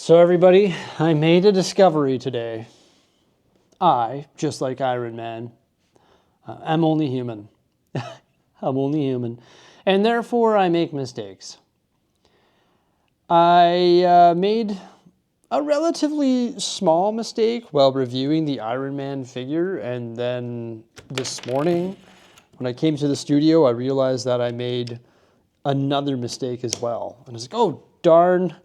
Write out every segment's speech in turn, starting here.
So everybody, I made a discovery today. I, just like Iron Man, am only human. I'm only human. And therefore I make mistakes. I made a relatively small mistake while reviewing the Iron Man figure, and then this morning when I came to the studio I realized that I made another mistake as well. And I was like, oh darn.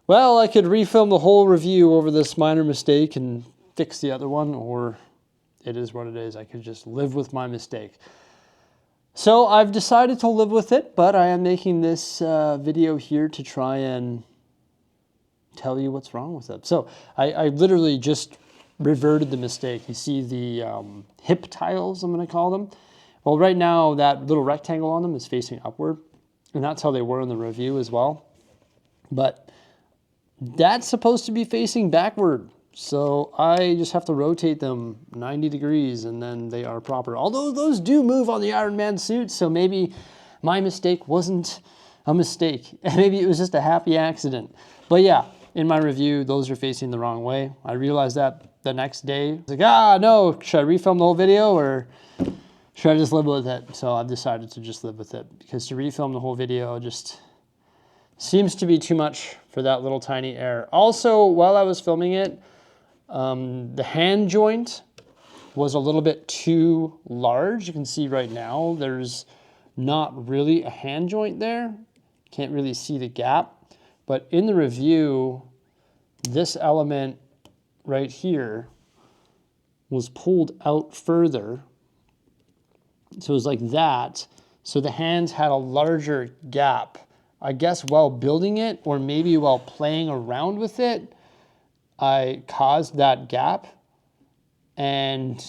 Well, I could refilm the whole review over this minor mistake and fix the other one, or it is what it is. I could just live with my mistake. So I've decided to live with it, but I am making this video here to try and tell you what's wrong with it. So I literally just reverted the mistake. You see the hip tiles, I'm going to call them. Well, right now that little rectangle on them is facing upward, and that's how they were in the review as well. But that's supposed to be facing backward. So I just have to rotate them 90 degrees and then they are proper. Although those do move on the Iron Man suit, so maybe my mistake wasn't a mistake. Maybe it was just a happy accident. But yeah, in my review, those are facing the wrong way. I realized that the next day. I was like, no, should I refilm the whole video or should I just live with it? So I've decided to just live with it because to refilm the whole video just seems to be too much for that little tiny error. Also, while I was filming it, the hand joint was a little bit too large. You can see right now there's not really a hand joint there. Can't really see the gap. But in the review, this element right here was pulled out further. So it was like that. So the hands had a larger gap. I guess while building it, or maybe while playing around with it, I caused that gap and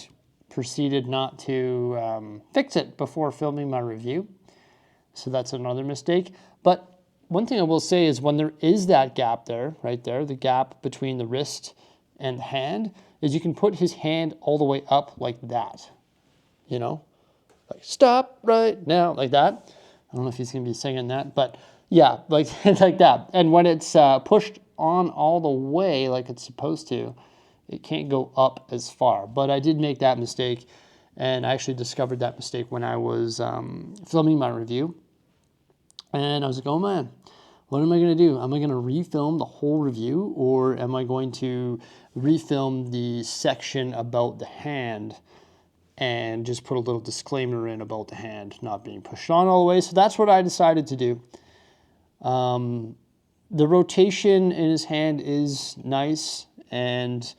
proceeded not to fix it before filming my review. So that's another mistake. But one thing I will say is when there is that gap there, right there, the gap between the wrist and the hand, is you can put his hand all the way up like that, you know? Like, stop right now, like that. I don't know if he's going to be singing that, but yeah, like, like that. And when it's pushed on all the way like it's supposed to, it can't go up as far. But I did make that mistake, and I actually discovered that mistake when I was filming my review. And I was like, oh man, what am I going to do? Am I going to refilm the whole review, or am I going to refilm the section about the hand and just put a little disclaimer in about the hand not being pushed on all the way? So that's what I decided to do. The rotation in his hand is nice, and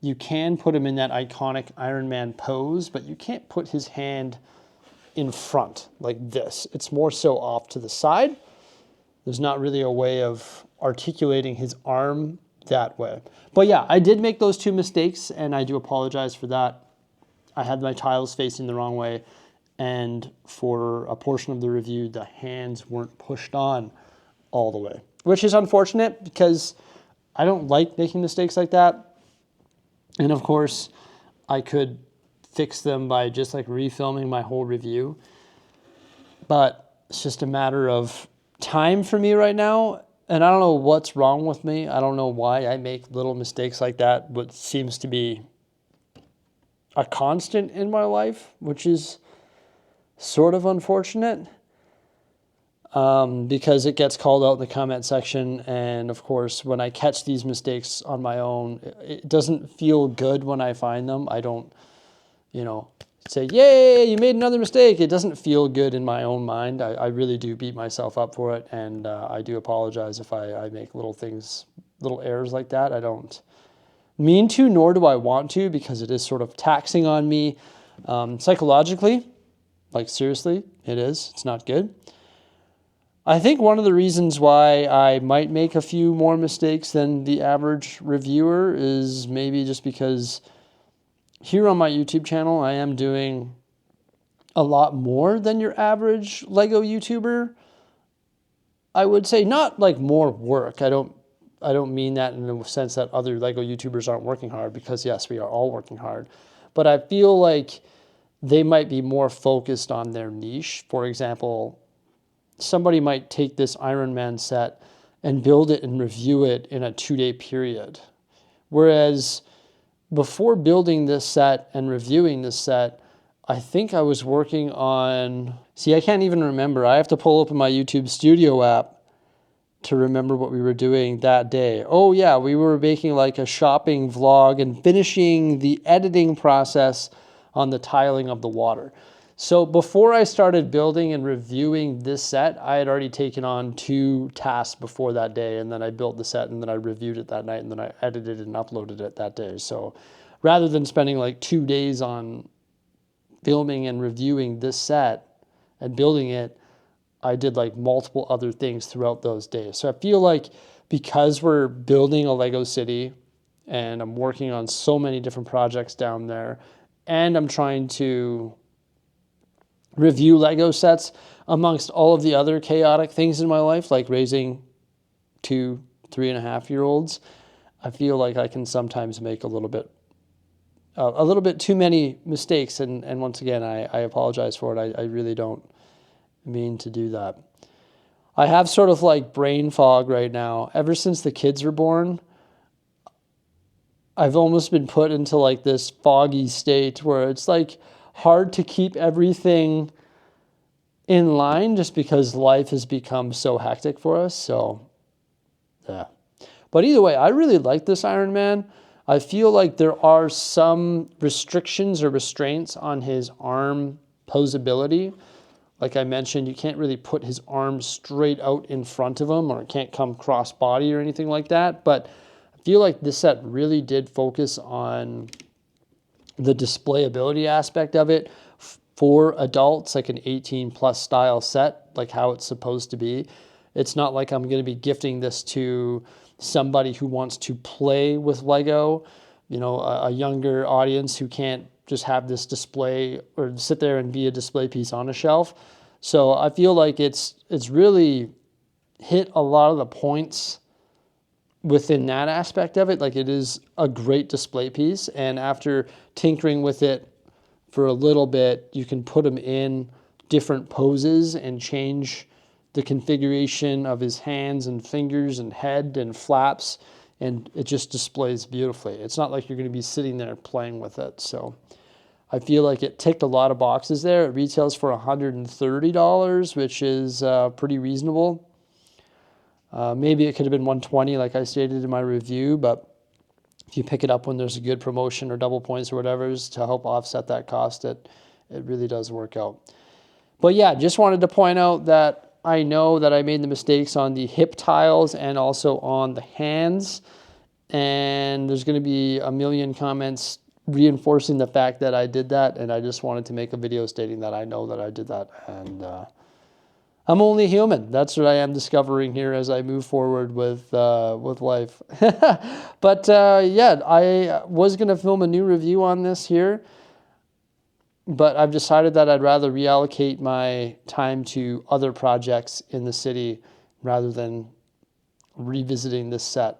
you can put him in that iconic Iron Man pose, but you can't put his hand in front like this. It's more so off to the side. There's not really a way of articulating his arm that way. But yeah, I did make those two mistakes, and I do apologize for that. I had my tiles facing the wrong way, and for a portion of the review, the hands weren't pushed on all the way, which is unfortunate because I don't like making mistakes like that. And of course, I could fix them by just like refilming my whole review, but it's just a matter of time for me right now. And I don't know what's wrong with me. I don't know why I make little mistakes like that, but seems to be a constant in my life, which is sort of unfortunate. Because it gets called out in the comment section, and of course when I catch these mistakes on my own, it doesn't feel good when I find them. I don't, say, yay, you made another mistake. It doesn't feel good in my own mind. I really do beat myself up for it, and I do apologize if I make little errors like that. I don't mean to, nor do I want to, because it is sort of taxing on me psychologically. Like seriously, it is. It's not good. I think one of the reasons why I might make a few more mistakes than the average reviewer is maybe just because here on my YouTube channel, I am doing a lot more than your average Lego YouTuber. I would say not like more work. I don't mean that in the sense that other Lego YouTubers aren't working hard, because yes, we are all working hard. But I feel like they might be more focused on their niche. For example, somebody might take this Iron Man set and build it and review it in a 2-day period. Whereas before building this set and reviewing this set, I think I was working on, see, I can't even remember. I have to pull open my YouTube Studio app to remember what we were doing that day. Oh yeah, we were making like a shopping vlog and finishing the editing process on the tiling of the water. So before I started building and reviewing this set, I had already taken on 2 tasks before that day, and then I built the set, and then I reviewed it that night, and then I edited and uploaded it that day. So rather than spending like 2 days on filming and reviewing this set and building it, I did like multiple other things throughout those days. So I feel like because we're building a Lego city and I'm working on so many different projects down there, and I'm trying to review Lego sets amongst all of the other chaotic things in my life, like raising 2, 3.5-year-olds, I feel like I can sometimes make a little bit too many mistakes. And once again, I apologize for it. I really don't mean to do that. I have sort of like brain fog right now. Ever since the kids were born, I've almost been put into like this foggy state where it's like hard to keep everything in line just because life has become so hectic for us. So, yeah. But either way, I really like this Iron Man. I feel like there are some restrictions or restraints on his arm posability. Like I mentioned, you can't really put his arm straight out in front of him, or it can't come cross body or anything like that. But I feel like this set really did focus on the displayability aspect of it for adults, like an 18+ style set, like how it's supposed to be. It's not like I'm going to be gifting this to somebody who wants to play with Lego, you know, a younger audience who can't just have this display or sit there and be a display piece on a shelf. So I feel like it's really hit a lot of the points within that aspect of it. Like it is a great display piece, and after tinkering with it for a little bit, you can put him in different poses and change the configuration of his hands and fingers and head and flaps, and it just displays beautifully. It's not like you're going to be sitting there playing with it. So I feel like it ticked a lot of boxes there. It retails for $130, which is pretty reasonable. Maybe it could have been $120 like I stated in my review, but if you pick it up when there's a good promotion or double points or whatever to help offset that cost, it really does work out. But yeah, just wanted to point out that I know that I made the mistakes on the hip tiles and also on the hands, and there's going to be a million comments reinforcing the fact that I did that, and I just wanted to make a video stating that I know that I did that, and I'm only human. That's what I am discovering here as I move forward with life. But yeah, I was going to film a new review on this here, but I've decided that I'd rather reallocate my time to other projects in the city rather than revisiting this set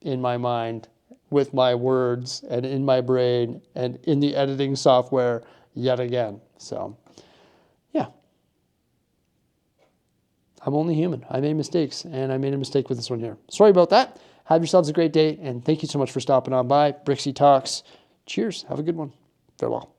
in my mind with my words and in my brain and in the editing software yet again. So, yeah. I'm only human. I made mistakes, and I made a mistake with this one here. Sorry about that. Have yourselves a great day, and thank you so much for stopping on by. Bricksie Talks. Cheers. Have a good one. Farewell.